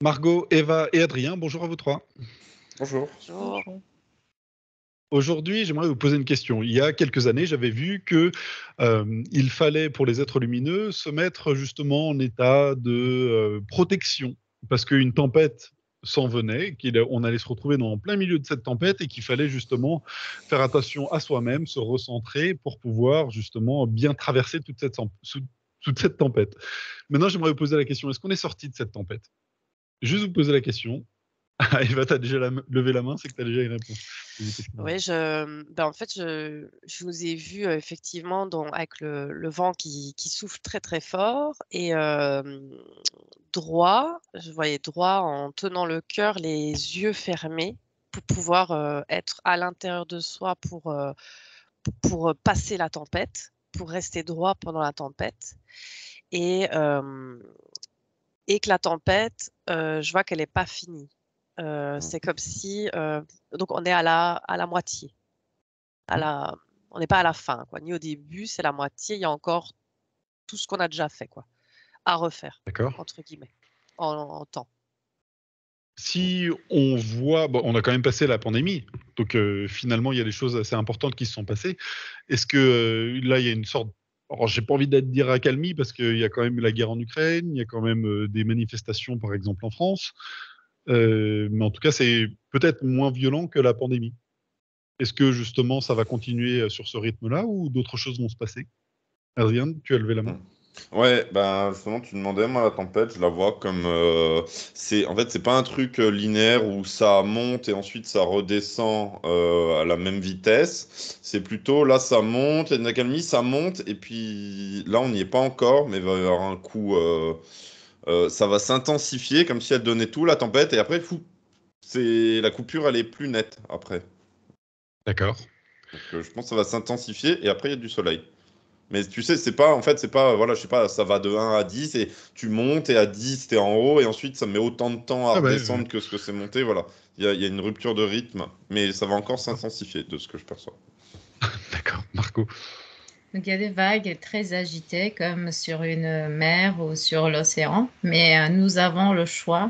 Margot, Eva et Adrien, bonjour à vous trois. Bonjour. Bonjour. Aujourd'hui, j'aimerais vous poser une question. Il y a quelques années, j'avais vu que il fallait pour les êtres lumineux se mettre justement en état de protection parce qu'une tempête s'en venait, on allait se retrouver dans plein milieu de cette tempête et qu'il fallait justement faire attention à soi-même, se recentrer pour pouvoir justement bien traverser toute cette tempête. Maintenant, j'aimerais vous poser la question, est-ce qu'on est sorti de cette tempête? Juste vous poser la question. Ah, Eva, t'as déjà levé la main, c'est que tu as déjà une réponse. Vas-y, qu'est-ce qu'il en est? Oui, en fait, je vous ai vu effectivement avec le vent qui souffle très très fort et je voyais droit en tenant le cœur, les yeux fermés pour pouvoir être à l'intérieur de soi pour passer la tempête, pour rester droit pendant la tempête et, euh, et que la tempête, je vois qu'elle n'est pas finie. C'est comme si, donc on est à la moitié. Mmh. On n'est pas à la fin, quoi, ni au début, c'est la moitié. Il y a encore tout ce qu'on a déjà fait, quoi, à refaire, D'accord. entre guillemets, en temps. Si on voit, bon, on a quand même passé la pandémie, donc finalement, il y a des choses assez importantes qui se sont passées. Est-ce que là, il y a une sorte, alors j'ai pas envie d'être dire accalmie parce qu'il y a quand même la guerre en Ukraine, il y a quand même des manifestations, par exemple en France, mais en tout cas, c'est peut-être moins violent que la pandémie. Est-ce que justement, ça va continuer sur ce rythme-là ou d'autres choses vont se passer? Adrien, tu as levé la main. Ouais, ben justement, tu demandais, moi, la tempête, je la vois comme en fait, c'est pas un truc linéaire où ça monte et ensuite ça redescend à la même vitesse. C'est plutôt là, ça monte, il y a une accalmie, ça monte, et puis là, on n'y est pas encore, mais il va y avoir un coup, ça va s'intensifier comme si elle donnait tout, la tempête, et après, fou, la coupure, elle est plus nette après. D'accord. Donc, je pense que ça va s'intensifier, et après, il y a du soleil. Mais tu sais, c'est pas, en fait, c'est pas, voilà, je sais pas, ça va de 1 à 10 et tu montes et à 10, t'es en haut et ensuite ça met autant de temps à Ah ouais, ouais. redescendre que ce que c'est monté, voilà. Il y a une rupture de rythme, mais ça va encore s'intensifier de ce que je perçois. D'accord, Marco. Donc il y a des vagues très agitées comme sur une mer ou sur l'océan, mais nous avons le choix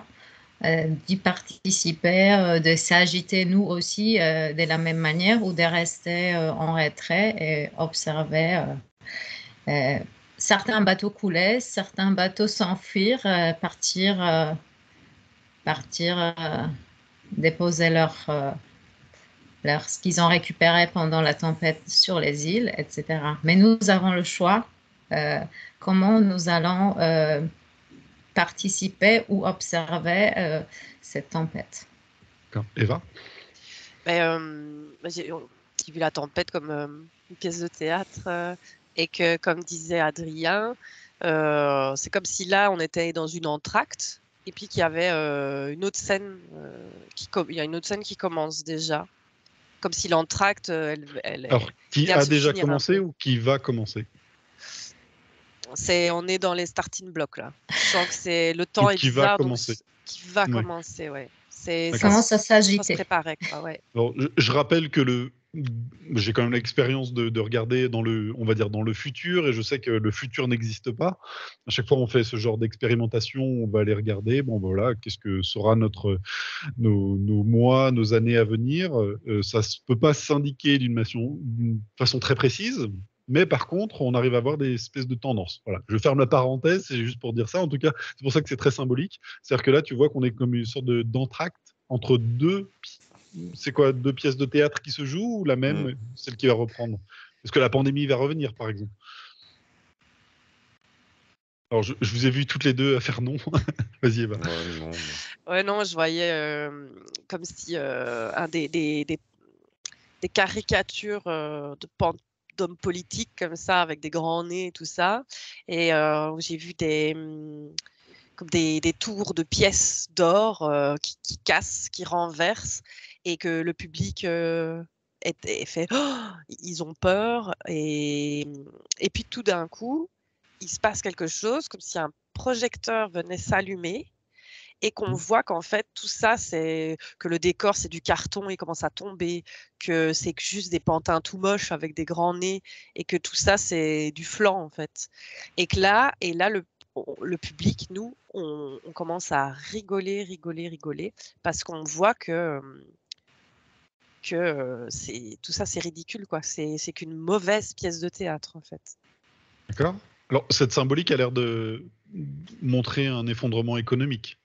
d'y participer, de s'agiter nous aussi de la même manière ou de rester en retrait et observer. Euh, Certains bateaux coulaient, certains bateaux s'enfuir, partir déposer ce qu'ils ont récupéré pendant la tempête sur les îles, etc. Mais nous avons le choix comment nous allons participer ou observer cette tempête. D'accord. Eva? J'ai vu la tempête comme une pièce de théâtre et que, comme disait Adrien, c'est comme si là, on était dans une entracte et puis qu'il y avait une autre scène, il y a une autre scène qui commence déjà. Comme si l'entracte, Alors, qui vient de a se déjà finir un commencé peu. ou qui va commencer? On est dans les starting blocks là. Je sens que c'est le temps Donc, est qui va bizarre, donc commencer. qui va Ouais, commencer, ouais. d'accord. Commence à Ça se s'agiter. préparait, quoi, ouais. Alors, je rappelle que j'ai quand même l'expérience de regarder on va dire dans le futur, et je sais que le futur n'existe pas. À chaque fois, on fait ce genre d'expérimentation, on va aller regarder. Bon, voilà, qu'est-ce que sera nos mois, nos années à venir. Ça ne peut pas s'indiquer d'une façon très précise. Mais par contre, on arrive à avoir des espèces de tendances. Voilà. Je ferme la parenthèse, c'est juste pour dire ça. En tout cas, c'est pour ça que c'est très symbolique. C'est-à-dire que là, tu vois qu'on est comme une sorte d'entracte entre c'est quoi, deux pièces de théâtre qui se jouent ou la Mm. même, celle qui va reprendre? Est-ce que la pandémie va revenir, par exemple? Alors, je vous ai vu toutes les deux à faire non. Vas-y, Eva. Ouais, non. Ouais, non, je voyais comme si des caricatures d'hommes politiques comme ça, avec des grands nez et tout ça. Et j'ai vu comme des tours de pièces d'or qui cassent, qui renversent, et que le public fait oh, ils ont peur. Et puis tout d'un coup, il se passe quelque chose, comme si un projecteur venait s'allumer et qu'on voit qu'en fait tout ça, c'est que le décor c'est du carton, il commence à tomber, que c'est juste des pantins tout moches avec des grands nez et que tout ça c'est du flan en fait. Et là le public, nous, on commence à rigoler, parce qu'on voit que tout ça, c'est ridicule, quoi. C'est qu'une mauvaise pièce de théâtre, en fait. D'accord. Alors, cette symbolique a l'air de montrer un effondrement économique.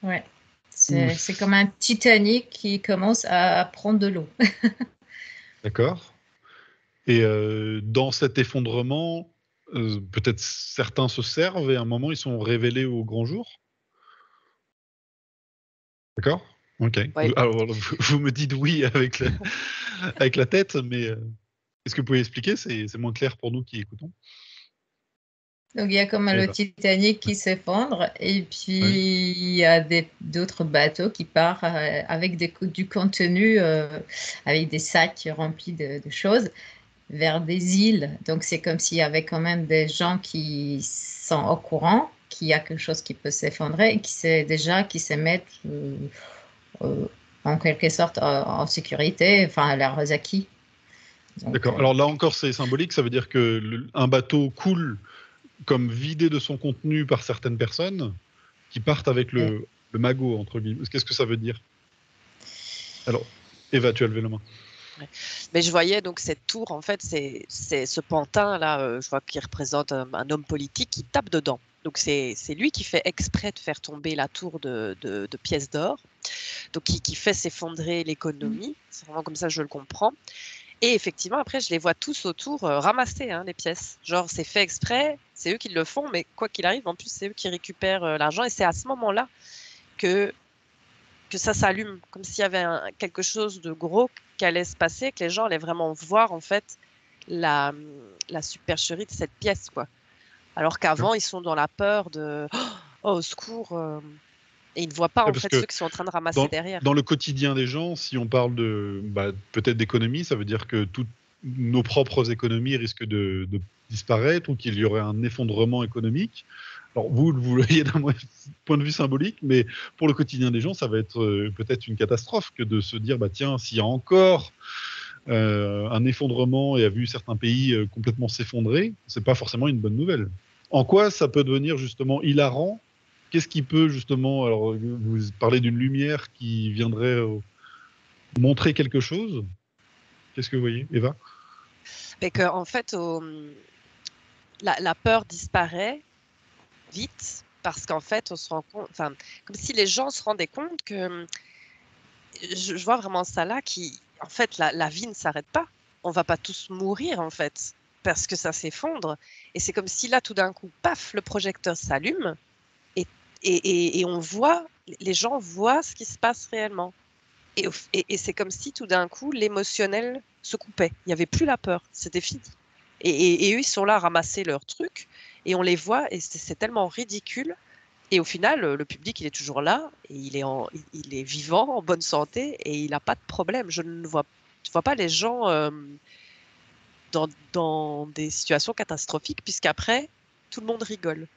Ouais. C'est comme un Titanic qui commence à prendre de l'eau. D'accord. Et dans cet effondrement, peut-être certains se servent et à un moment, ils sont révélés au grand jour. D'accord. Ok. Ouais. Alors, vous me dites oui avec la tête, mais est-ce que vous pouvez expliquer? C'est moins clair pour nous qui écoutons. Donc, il y a comme le Eva. Titanic qui s'effondre et puis Ouais. il y a d'autres bateaux qui partent avec du contenu, avec des sacs remplis de choses vers des îles. Donc, c'est comme s'il y avait quand même des gens qui sont au courant qu'il y a quelque chose qui peut s'effondrer et qui se mettent en quelque sorte en sécurité, enfin, à leurs acquis. Donc, D'accord. Alors là encore, c'est symbolique. Ça veut dire que un bateau coule comme vidé de son contenu par certaines personnes qui partent avec le magot, entre guillemets. Qu'est-ce que ça veut dire? Alors, Eva, tu as levé la main. Ouais. Mais je voyais donc cette tour, en fait, c'est ce pantin là, je vois qu'il représente un homme politique qui tape dedans. Donc c'est lui qui fait exprès de faire tomber la tour de pièces d'or, donc qui fait s'effondrer l'économie. C'est vraiment comme ça que je le comprends. Et effectivement, après, je les vois tous autour ramasser les pièces. Genre, c'est fait exprès, c'est eux qui le font, mais quoi qu'il arrive, en plus, c'est eux qui récupèrent l'argent. Et c'est à ce moment-là que ça s'allume, comme s'il y avait quelque chose de gros qui allait se passer, que les gens allaient vraiment voir en fait la supercherie de cette pièce, quoi. Alors qu'avant, ils sont dans la peur de oh, au secours, et ils ne voient pas en Parce fait que ceux qui sont en train de ramasser derrière. dans le quotidien des gens, si on parle de peut-être d'économie, ça veut dire que toutes nos propres économies risquent de disparaître ou qu'il y aurait un effondrement économique. Alors vous le voyez d'un point de vue symbolique, mais pour le quotidien des gens, ça va être peut-être une catastrophe que de se dire tiens, s'il y a encore un effondrement et a vu certains pays complètement s'effondrer, c'est pas forcément une bonne nouvelle. En quoi ça peut devenir justement hilarant? Qu'est-ce qui peut justement, alors vous parlez d'une lumière qui viendrait montrer quelque chose? Qu'est-ce que vous voyez, Eva? Mais que en fait, la peur disparaît vite parce qu'en fait, on se rend compte, enfin, comme si les gens se rendaient compte que je vois vraiment ça là, en fait, la vie ne s'arrête pas. On va pas tous mourir en fait parce que ça s'effondre. Et c'est comme si là, tout d'un coup, paf, le projecteur s'allume et on voit, les gens voient ce qui se passe réellement. Et c'est comme si tout d'un coup, l'émotionnel se coupait. Il n'y avait plus la peur, c'était fini. Et eux, ils sont là à ramasser leurs trucs et on les voit et c'est tellement ridicule. Et au final, le public, il est toujours là et il est vivant, en bonne santé et il n'a pas de problème. Je ne vois pas les gens dans des situations catastrophiques puisqu'après, tout le monde rigole.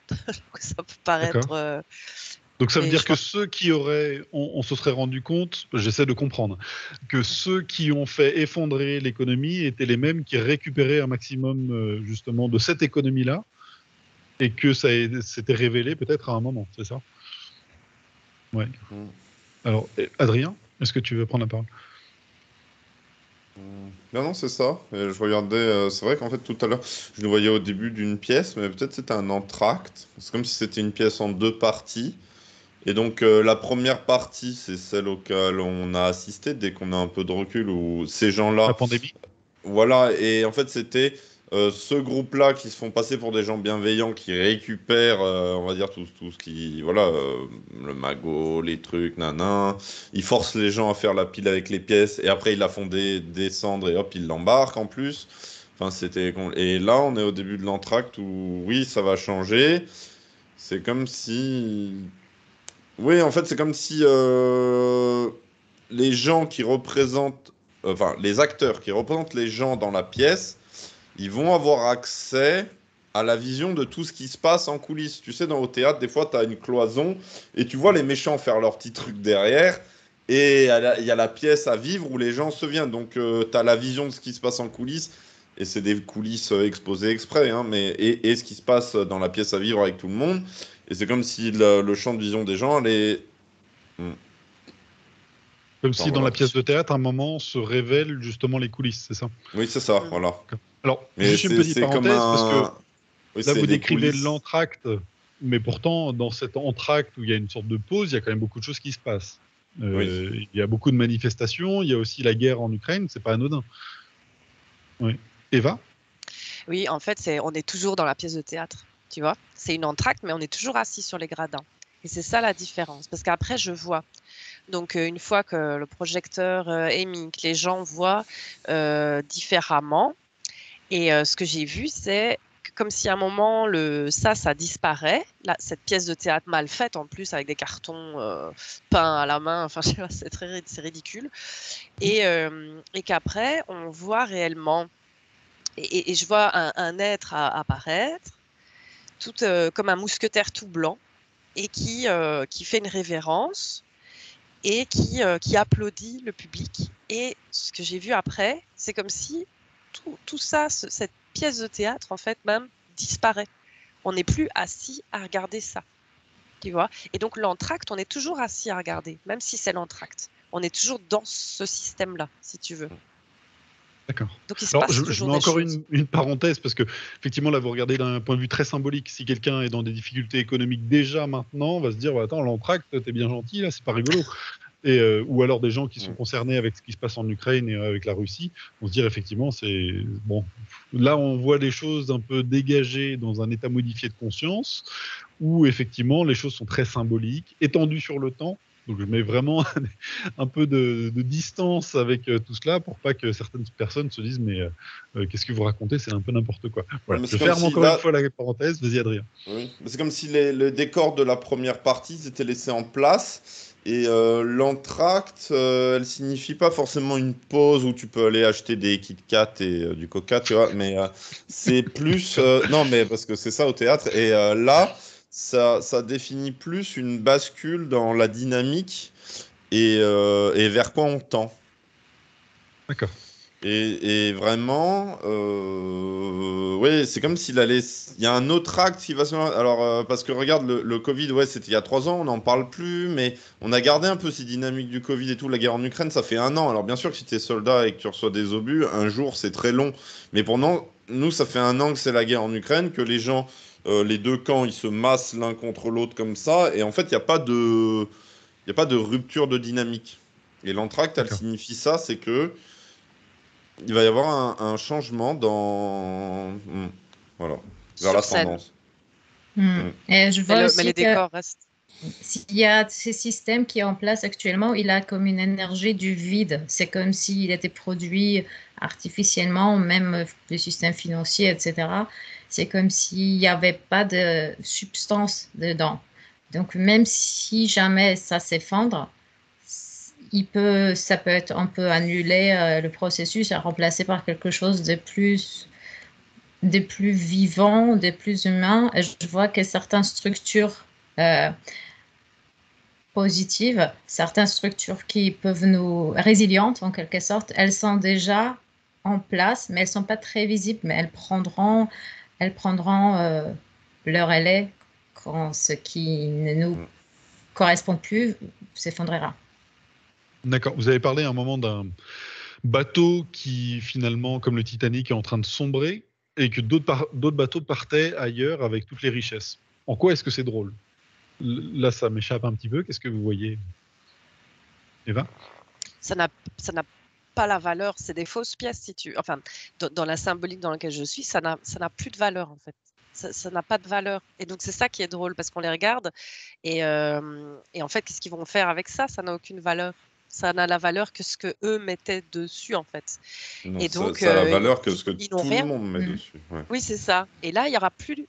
Ça peut paraître... Donc ça veut mais dire je que vois... ceux qui auraient, on se serait rendu compte, j'essaie de comprendre, que ceux qui ont fait effondrer l'économie étaient les mêmes qui récupéraient un maximum justement de cette économie-là et que ça s'était révélé peut-être à un moment, c'est ça? Ouais. Alors, Adrien, est-ce que tu veux prendre la parole? Non, non, c'est ça. Et je regardais, c'est vrai qu'en fait, tout à l'heure, je le voyais au début d'une pièce, mais peut-être c'était un entracte. C'est comme si c'était une pièce en deux parties. Et donc, la première partie, c'est celle auquel on a assisté dès qu'on a un peu de recul, où ces La gens-là, pandémie? voilà, et en fait, c'était ce groupe-là qui se font passer pour des gens bienveillants, qui récupèrent, on va dire, tout ce qui, voilà, le magot, les trucs, nanan. Ils forcent les gens à faire la pile avec les pièces, et après, ils la font descendre, et hop, ils l'embarquent en plus. Enfin, Et là, on est au début de l'entracte où, oui, ça va changer. C'est comme si... Oui, en fait, c'est comme si les gens qui représentent, enfin, les acteurs qui représentent les gens dans la pièce, ils vont avoir accès à la vision de tout ce qui se passe en coulisses. Tu sais, au théâtre, des fois, tu as une cloison et tu vois les méchants faire leurs petits trucs derrière. Et il y a la pièce à vivre où les gens se viennent. Donc, tu as la vision de ce qui se passe en coulisses. et c'est des coulisses exposées exprès, hein, et ce qui se passe dans la pièce à vivre avec tout le monde. Et c'est comme si le champ de vision des gens allait. Comme Enfin, si dans voilà. la pièce de théâtre, à un moment, se révèlent justement les coulisses, c'est ça? Oui, c'est ça, Mm. voilà. Alors, Mais juste une petite c'est comme parenthèse, parce que un. Oui, là, c'est vous des décrivez coulisses. l'entracte, mais pourtant, dans cet entracte où il y a une sorte de pause, il y a quand même beaucoup de choses qui se passent. Oui. Il y a beaucoup de manifestations, il y a aussi la guerre en Ukraine, c'est pas anodin. Oui. Eva? Oui, en fait, on est toujours dans la pièce de théâtre, tu vois. C'est une entracte, mais on est toujours assis sur les gradins. Et c'est ça la différence. Parce qu'après, je vois. Donc, une fois que le projecteur est mis, que les gens voient différemment, et ce que j'ai vu, c'est que comme si à un moment, ça disparaît, là, cette pièce de théâtre mal faite, en plus, avec des cartons peints à la main, enfin, je sais pas, c'est ridicule. Et qu'après, on voit réellement, et je vois un être apparaître, tout comme un mousquetaire tout blanc, et qui fait une révérence, et qui applaudit le public. Et ce que j'ai vu après, c'est comme si tout ça, cette pièce de théâtre, en fait, même, disparaît. On n'est plus assis à regarder ça, tu vois. Et donc, l'entracte, on est toujours assis à regarder, même si c'est l'entracte. On est toujours dans ce système-là, si tu veux. D'accord. Donc, il se Alors, passe je toujours mets des encore choses. une parenthèse, parce que, effectivement, là, vous regardez d'un point de vue très symbolique. Si quelqu'un est dans des difficultés économiques déjà maintenant, on va se dire, bah, attends, l'entracte, t'es bien gentil, là, c'est pas rigolo. Ou alors des gens qui sont concernés avec ce qui se passe en Ukraine et avec la Russie, on se dire effectivement, c'est bon. Là, on voit les choses un peu dégagées dans un état modifié de conscience, où effectivement les choses sont très symboliques, étendues sur le temps. Donc je mets vraiment un peu de distance avec tout cela pour pas que certaines personnes se disent mais qu'est-ce que vous racontez, c'est un peu n'importe quoi. Voilà. Mais Je c'est comme ferme si encore une là. fois la parenthèse. Vas-y Adrien. Oui. C'est comme si le décor de la première partie s'était laissé en place. Et l'entracte, elle signifie pas forcément une pause où tu peux aller acheter des Kit Kat et du Coca, tu vois. Mais c'est plus. Non, mais parce que c'est ça au théâtre. Et là, ça définit plus une bascule dans la dynamique et vers quoi on tend. D'accord. Et vraiment, ouais, c'est comme s'il allait. Il y a un autre acte qui va se. Alors, parce que regarde, le Covid, ouais, c'était il y a 3 ans, on n'en parle plus, mais on a gardé un peu ces dynamiques du Covid et tout. La guerre en Ukraine, ça fait 1 an. Alors, bien sûr que si tu es soldat et que tu reçois des obus, un jour, c'est très long. Mais pendant nous, ça fait 1 an que c'est la guerre en Ukraine, que les gens, les deux camps, ils se massent l'un contre l'autre comme ça. Et en fait, il y a pas de rupture de dynamique. Et l'entracte, elle D'accord. signifie ça, c'est que il va y avoir un changement dans. Voilà, vers Sur scène. l'ascendance. Et je vois Mais aussi les que décors restent. s'il y a ces systèmes qui est en place actuellement, il a comme une énergie du vide. C'est comme s'il était produit artificiellement, même le système financier, etc. C'est comme s'il n'y avait pas de substance dedans. Donc, même si jamais ça s'effondre, on peut annuler le processus et remplacer par quelque chose de plus vivant, de plus humain. Et je vois que certaines structures euh, positives, certaines structures qui peuvent nous résilientes en quelque sorte, elles sont déjà en place, mais elles sont pas très visibles, mais elles prendront leur relais quand ce qui ne nous Mm. correspond plus s'effondrera. D'accord. Vous avez parlé à un moment d'un bateau qui, finalement, comme le Titanic, est en train de sombrer et que d'autres bateaux partaient ailleurs avec toutes les richesses. En quoi est-ce que c'est drôle? Là, ça m'échappe un petit peu. Qu'est-ce que vous voyez, Eva? Ça n'a pas la valeur, c'est des fausses pièces, si tu. Enfin, dans la symbolique dans laquelle je suis, ça n'a plus de valeur, en fait. Ça n'a pas de valeur. Et donc, c'est ça qui est drôle, parce qu'on les regarde, et en fait, qu'est-ce qu'ils vont faire avec ça? Ça n'a aucune valeur. Ça n'a la valeur que ce que eux mettaient dessus, en fait. Non, Et donc, ça a la valeur que ce que ils n'ont tout le rien. monde met Mm. dessus. Ouais. Oui, c'est ça. Et là, il y aura plus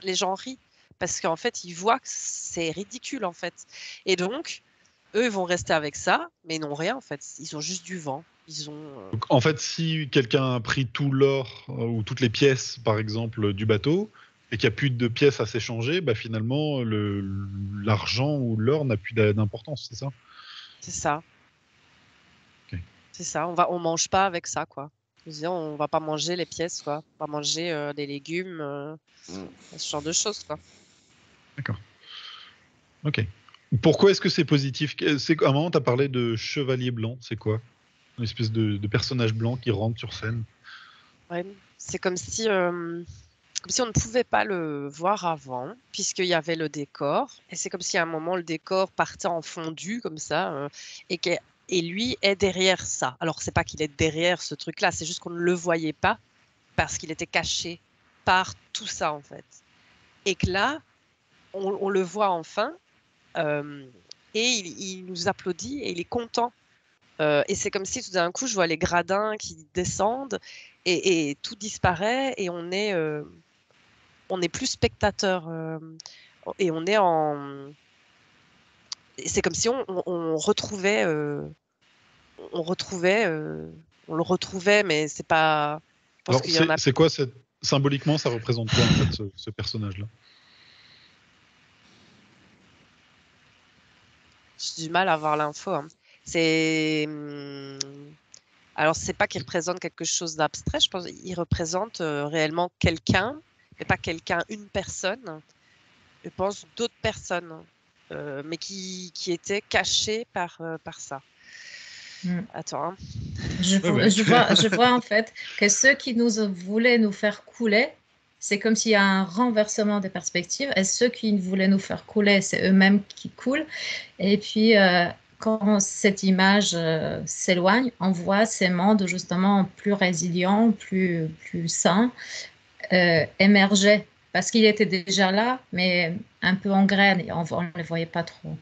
les gens rient parce qu'en fait, ils voient que c'est ridicule, en fait. Et donc, eux, ils vont rester avec ça, mais ils n'ont rien, en fait. Ils ont juste du vent. Ils ont. Donc, en fait, si quelqu'un a pris tout l'or ou toutes les pièces, par exemple, du bateau, et qu'il n'y a plus de pièces à s'échanger, bah, finalement, l'argent ou l'or n'a plus d'importance, c'est ça? C'est ça. Ok. C'est ça. On mange pas avec ça, quoi. Je veux dire, on va pas manger les pièces, quoi. On va manger des légumes, ce genre de choses, quoi. D'accord. Ok. Pourquoi est-ce que c'est positif? À un moment, tu as parlé de chevalier blanc. C'est quoi? Une espèce de personnage blanc qui rentre sur scène. Ouais, c'est comme si on ne pouvait pas le voir avant, puisqu'il y avait le décor. Et c'est comme si à un moment, le décor partait en fondu, comme ça, et lui est derrière ça. Alors, c'est pas qu'il est derrière ce truc-là, c'est juste qu'on ne le voyait pas parce qu'il était caché par tout ça, en fait. Et que là, on le voit enfin, et il nous applaudit et il est content. Et c'est comme si tout d'un coup, je vois les gradins qui descendent et tout disparaît et on est plus spectateur et on est en. Et c'est comme si on retrouvait, on le retrouvait, mais c'est pas. Je pense Alors, qu'il y en a. c'est quoi symboliquement, ça représente quoi en fait ce personnage-là? J'ai du mal à avoir l'info. Hein. C'est. Alors, c'est pas qu'il représente quelque chose d'abstrait. Je pense qu'il représente réellement quelqu'un, mais pas quelqu'un, une personne. Je pense d'autres personnes, mais qui étaient cachées par ça. Attends. Hein. Je vois en fait que ceux qui voulaient nous faire couler, c'est comme s'il y a un renversement des perspectives, et ceux qui voulaient nous faire couler, c'est eux-mêmes qui coulent. Et puis, quand cette image s'éloigne, on voit ces mondes justement plus résilients, plus sains, émerger. Parce qu'il était déjà là, mais un peu en graines, et on ne les voyait pas trop.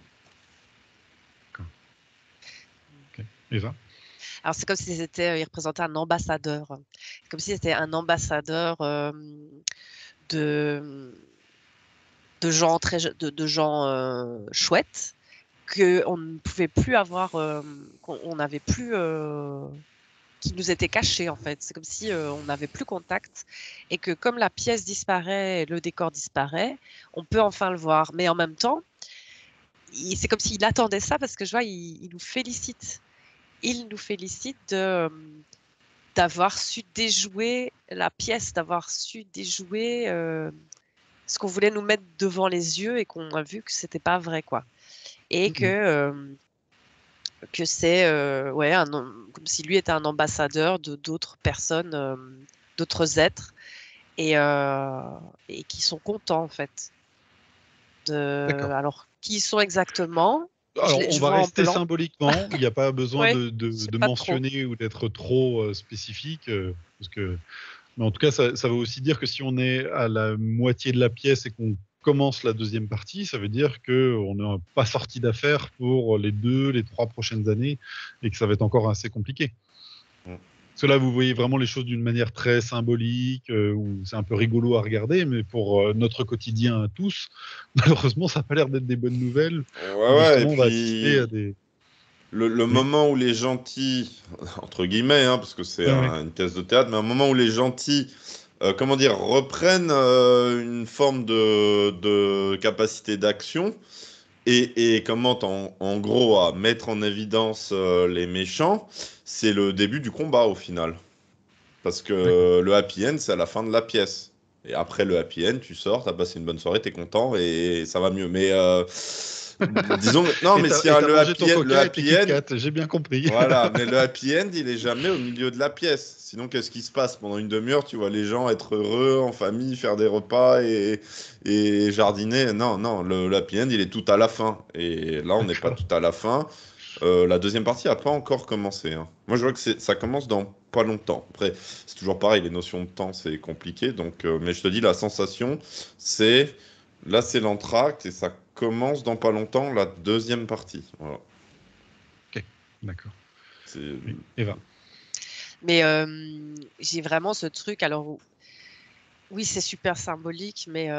Ok. Eva? Alors, c'est comme si il représentait un ambassadeur. C'est comme si c'était un ambassadeur de gens de gens chouettes qu'on ne pouvait plus avoir, qu'on n'avait plus, qui nous étaient cachés en fait. C'est comme si on n'avait plus contact et que comme la pièce disparaît, le décor disparaît, on peut enfin le voir. Mais en même temps, c'est comme s'il attendait ça parce que je vois, il nous félicite. Il nous félicite d'avoir su déjouer la pièce, d'avoir su déjouer ce qu'on voulait nous mettre devant les yeux et qu'on a vu que c'était pas vrai, quoi. Et que c'est ouais, comme si lui était un ambassadeur de d'autres personnes, d'autres êtres, et qui sont contents en fait. D'accord. Alors, qui ils sont exactement? Alors, on Je va vois en rester blanc. symboliquement. Il n'y a pas besoin Ouais, de je sais pas trop. mentionner ou d'être trop spécifique. Parce que... Mais en tout cas, ça veut aussi dire que si on est à la moitié de la pièce et qu'on commence la deuxième partie, ça veut dire qu'on n'est pas sorti d'affaire pour les 3 prochaines années et que ça va être encore assez compliqué. Parce que là, vous voyez vraiment les choses d'une manière très symbolique, où c'est un peu rigolo à regarder, mais pour notre quotidien à tous, malheureusement, ça n'a pas l'air d'être des bonnes nouvelles. Où Ouais, et justement, on va assister puis à des... le Oui. moment où les gentils, entre guillemets, hein, parce que c'est Ouais. une pièce de théâtre, mais un moment où les gentils, comment dire, reprennent une forme de capacité d'action et commencent en gros à mettre en évidence les méchants, c'est le début du combat au final. Parce D'accord. que le happy end, c'est à la fin de la pièce. Et après le happy end, tu sors, t'as passé une bonne soirée, t'es content et ça va mieux. Mais disons, non, mais s'il y Et a t'as mangé ton le coca et tes happy Kit end, Kat, j'ai bien compris. voilà, mais le happy end, il est jamais au milieu de la pièce. Sinon, qu'est-ce qui se passe? Pendant une demi-heure, tu vois les gens être heureux, en famille, faire des repas et jardiner. Non, non, le happy end, il est tout à la fin. Et là, on n'est pas D'accord. tout à la fin. La deuxième partie n'a pas encore commencé. Hein. Moi, je vois que ça commence dans pas longtemps. Après, c'est toujours pareil, les notions de temps, c'est compliqué. Donc, mais je te dis, la sensation, c'est là, c'est l'entracte et ça commence dans pas longtemps, la deuxième partie. Voilà. Ok, d'accord. C'est... Oui. Eva. Mais j'ai vraiment ce truc. Alors, oui, c'est super symbolique, mais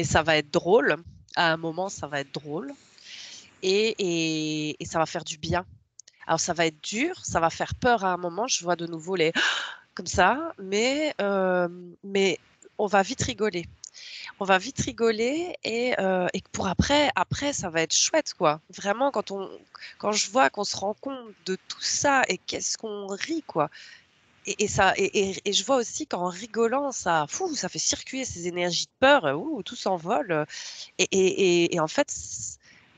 ça va être drôle. À un moment, ça va être drôle. Et ça va faire du bien. Alors, ça va être dur, ça va faire peur à un moment. Je vois de nouveau les comme ça, mais on va vite rigoler. On va vite rigoler et pour après, ça va être chouette, quoi. Vraiment, quand je vois qu'on se rend compte de tout ça et qu'est-ce qu'on rit, quoi. Et je vois aussi qu'en rigolant, ça fait circuler ces énergies de peur, tout s'envole. Et en fait,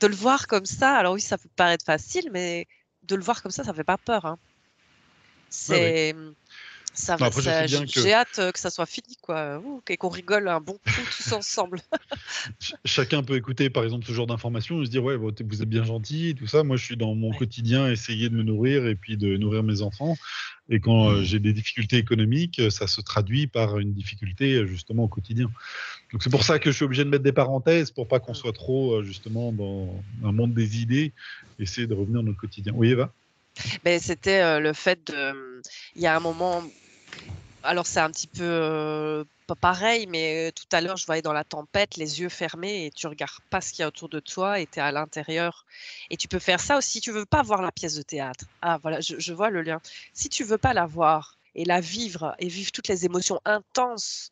de le voir comme ça, alors oui, ça peut paraître facile, mais de le voir comme ça fait pas peur, hein. Ouais, ouais. C'est, ça, Non, après, je sais bien que j'ai hâte que ça soit fini, quoi. Et qu'on rigole un bon coup tous ensemble. chacun peut écouter, par exemple, ce genre d'informations et se dire, ouais, bon, vous êtes bien gentil, tout ça. Moi, je suis dans mon Ouais. quotidien, essayer de me nourrir et puis de nourrir mes enfants. Et quand j'ai des difficultés économiques, ça se traduit par une difficulté, justement, au quotidien. Donc, c'est pour ça que je suis obligé de mettre des parenthèses pour pas qu'on soit trop, justement, dans un monde des idées, essayer de revenir dans le quotidien. Oui, Eva? Mais c'était le fait de. Il y a un moment. Alors, c'est un petit peu pas pareil, mais tout à l'heure, je voyais dans la tempête, les yeux fermés et tu regardes pas ce qu'il y a autour de toi et tu es à l'intérieur. Et tu peux faire ça aussi si tu veux pas voir la pièce de théâtre. Ah, voilà, je vois le lien. Si tu veux pas la voir et la vivre et vivre toutes les émotions intenses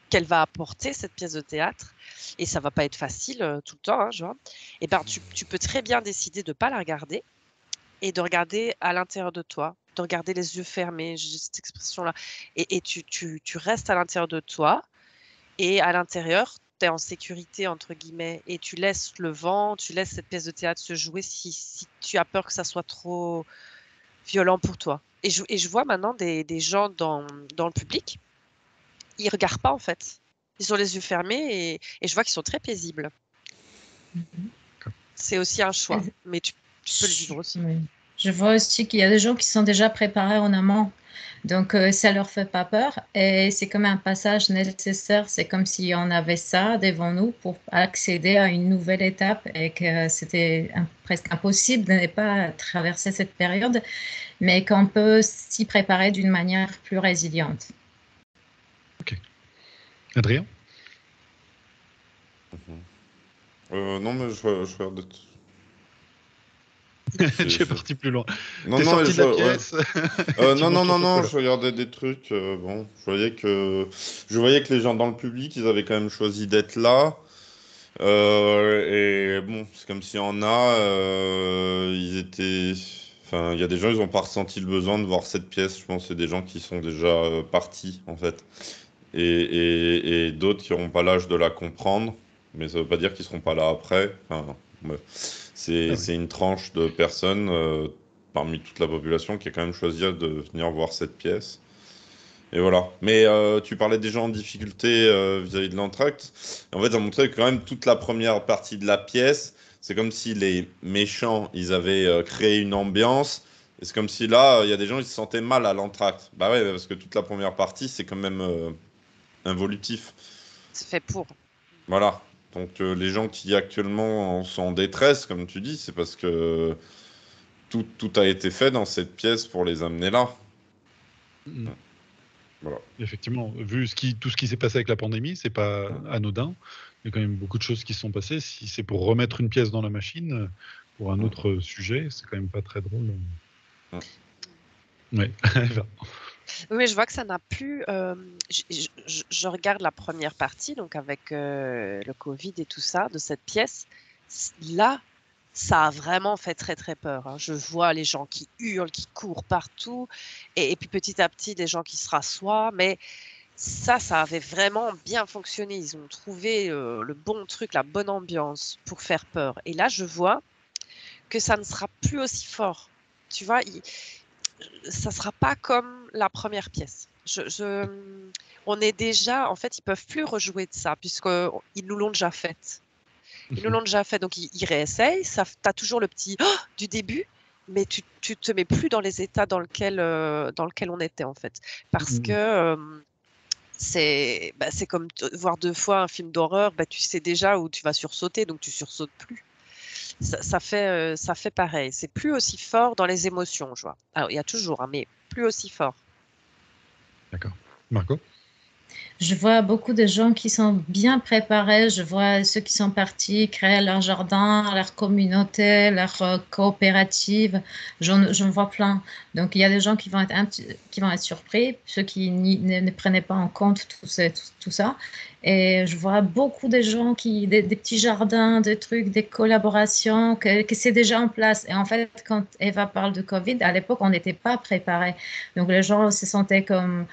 qu'elle va apporter, cette pièce de théâtre, et ça va pas être facile tout le temps, hein, je vois, et ben, tu peux très bien décider de pas la regarder et de regarder à l'intérieur de toi, de regarder les yeux fermés, j'ai cette expression-là. Et tu restes à l'intérieur de toi et à l'intérieur, tu es en sécurité, entre guillemets, et tu laisses le vent, tu laisses cette pièce de théâtre se jouer si tu as peur que ça soit trop violent pour toi. Et je vois maintenant des gens dans le public, ils regardent pas en fait. Ils ont les yeux fermés et je vois qu'ils sont très paisibles. C'est aussi un choix, mais tu peux le vivre aussi. Oui. Je vois aussi qu'il y a des gens qui sont déjà préparés en amont. Donc, ça leur fait pas peur. Et c'est comme un passage nécessaire. C'est comme si on avait ça devant nous pour accéder à une nouvelle étape et que c'était presque impossible de ne pas traverser cette période, mais qu'on peut s'y préparer d'une manière plus résiliente. Adrien? Non, mais je regarde. Tu es parti plus loin. Non, T'es non, mais sorti de la ouais. pièce. Tu Non, montes ton non, chocolat. je regardais des trucs. Bon, je voyais que les gens dans le public, ils avaient quand même choisi d'être là. Et bon, c'est comme s'il y en a, ils étaient. Enfin, il y a des gens, ils n'ont pas ressenti le besoin de voir cette pièce. Je pense que c'est des gens qui sont déjà partis, en fait. Et d'autres qui n'auront pas l'âge de la comprendre. Mais ça ne veut pas dire qu'ils ne seront pas là après. Enfin, ouais. Ah oui. C'est une tranche de personnes parmi toute la population qui a quand même choisi de venir voir cette pièce. Et voilà. Mais tu parlais des gens en difficulté vis-à-vis de l'entracte. En fait, ça montrait que quand même toute la première partie de la pièce, c'est comme si les méchants, ils avaient créé une ambiance. Et c'est comme si là, il y a des gens, ils se sentaient mal à l'entracte. Bah ouais, parce que toute la première partie, c'est quand même involutif. C'est fait pour. Voilà. Donc les gens qui actuellement sont en détresse, comme tu dis, c'est parce que tout a été fait dans cette pièce pour les amener là. Mm. Voilà. Effectivement, vu tout ce qui s'est passé avec la pandémie, c'est pas anodin. Il y a quand même beaucoup de choses qui se sont passées. Si c'est pour remettre une pièce dans la machine pour un autre sujet, c'est quand même pas très drôle. Ouais. Oui, je vois que ça n'a plus. Je regarde la première partie, donc avec le Covid et tout ça, de cette pièce. Là, ça a vraiment fait très très peur, hein. Je vois les gens qui hurlent, qui courent partout, et puis petit à petit, des gens qui se rassoient. Mais ça avait vraiment bien fonctionné. Ils ont trouvé le bon truc, la bonne ambiance pour faire peur. Et là, je vois que ça ne sera plus aussi fort. Tu vois, ça sera pas comme la première pièce. On est déjà, en fait, ils peuvent plus rejouer de ça puisqu'ils nous l'ont déjà faite. Ils nous l'ont déjà fait, donc ils réessayent. Tu as toujours le petit du début, mais tu te mets plus dans les états dans lequel on était, en fait. Parce que c'est comme voir 2 fois un film d'horreur, tu sais déjà où tu vas sursauter, donc tu sursautes plus. Ça fait pareil. C'est plus aussi fort dans les émotions, je vois. Alors, il y a toujours, hein, mais plus aussi fort. D'accord. Marco? Je vois beaucoup de gens qui sont bien préparés. Je vois ceux qui sont partis créer leur jardin, leur communauté, leur coopérative. J'en vois plein. Donc, il y a des gens qui vont être, qui vont être surpris, ceux qui ne prenaient pas en compte tout ça. Et je vois beaucoup de gens des petits jardins, des trucs, des collaborations, que c'est déjà en place. Et en fait, quand Eva parle de Covid, à l'époque, on n'était pas préparés. Donc, les gens se sentaient comme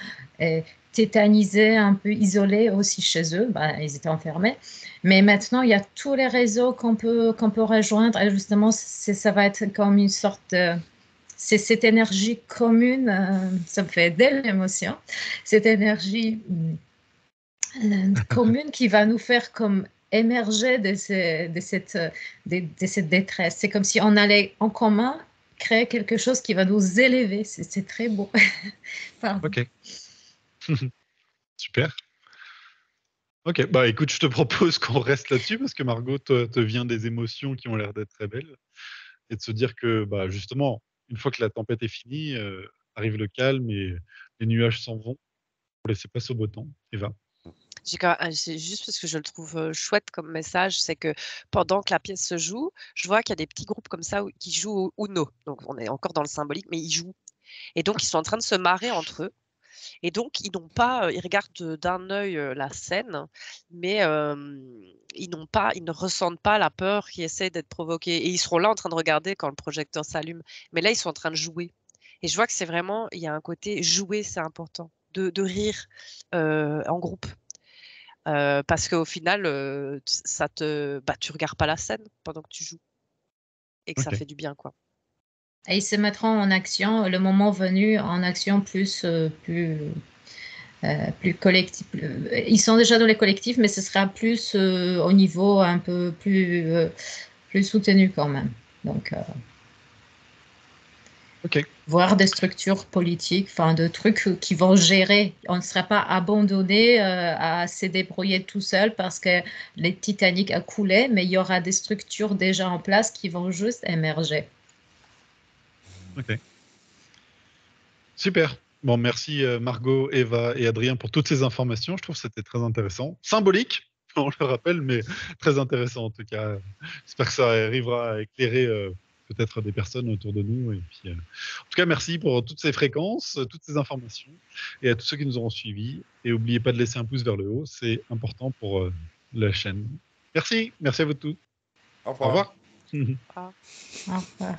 tétanisés, un peu isolés aussi chez eux. Bah, ils étaient enfermés. Mais maintenant, il y a tous les réseaux qu'on peut rejoindre. Et justement, ça va être comme une sorte de... C'est cette énergie commune, ça me fait de l'émotion, cette énergie commune qui va nous faire comme émerger de cette détresse. C'est comme si on allait en commun créer quelque chose qui va nous élever. C'est très beau. Pardon. Ok. Super. Ok, bah écoute, je te propose qu'on reste là-dessus parce que Margot te vient des émotions qui ont l'air d'être très belles et de se dire que bah justement, une fois que la tempête est finie, arrive le calme et les nuages s'en vont pour laisser passer au beau temps. Eva. C'est juste parce que je le trouve chouette comme message, c'est que pendant que la pièce se joue, je vois qu'il y a des petits groupes comme ça qui jouent au Uno. Donc on est encore dans le symbolique, mais ils jouent. Et donc ils sont en train de se marrer entre eux. Et donc ils n'ont pas, ils regardent d'un œil la scène, mais ils ne ressentent pas la peur qui essaie d'être provoquée. Et ils seront là en train de regarder quand le projecteur s'allume. Mais là ils sont en train de jouer. Et je vois que c'est vraiment, il y a un côté jouer, c'est important, de rire en groupe. Parce qu'au final, tu regardes pas la scène pendant que tu joues et que ça Ok. fait du bien, quoi. Et ils se mettront en action, le moment venu, en action plus collectif. Ils sont déjà dans les collectifs, mais ce sera plus au niveau un peu plus soutenu quand même. Donc, Ok. voir des structures politiques, enfin, de trucs qui vont gérer. On ne sera pas abandonné à se débrouiller tout seul parce que les Titanic a coulé, mais il y aura des structures déjà en place qui vont juste émerger. Ok. Super. Bon, merci Margot, Eva et Adrien pour toutes ces informations. Je trouve que c'était très intéressant. Symbolique, on le rappelle, mais très intéressant en tout cas. J'espère que ça arrivera à éclairer peut-être des personnes autour de nous. Et puis, en tout cas, merci pour toutes ces fréquences, toutes ces informations et à tous ceux qui nous auront suivis. Et n'oubliez pas de laisser un pouce vers le haut, c'est important pour la chaîne. Merci à vous tous. Au Au revoir. revoir. Ah. Au revoir.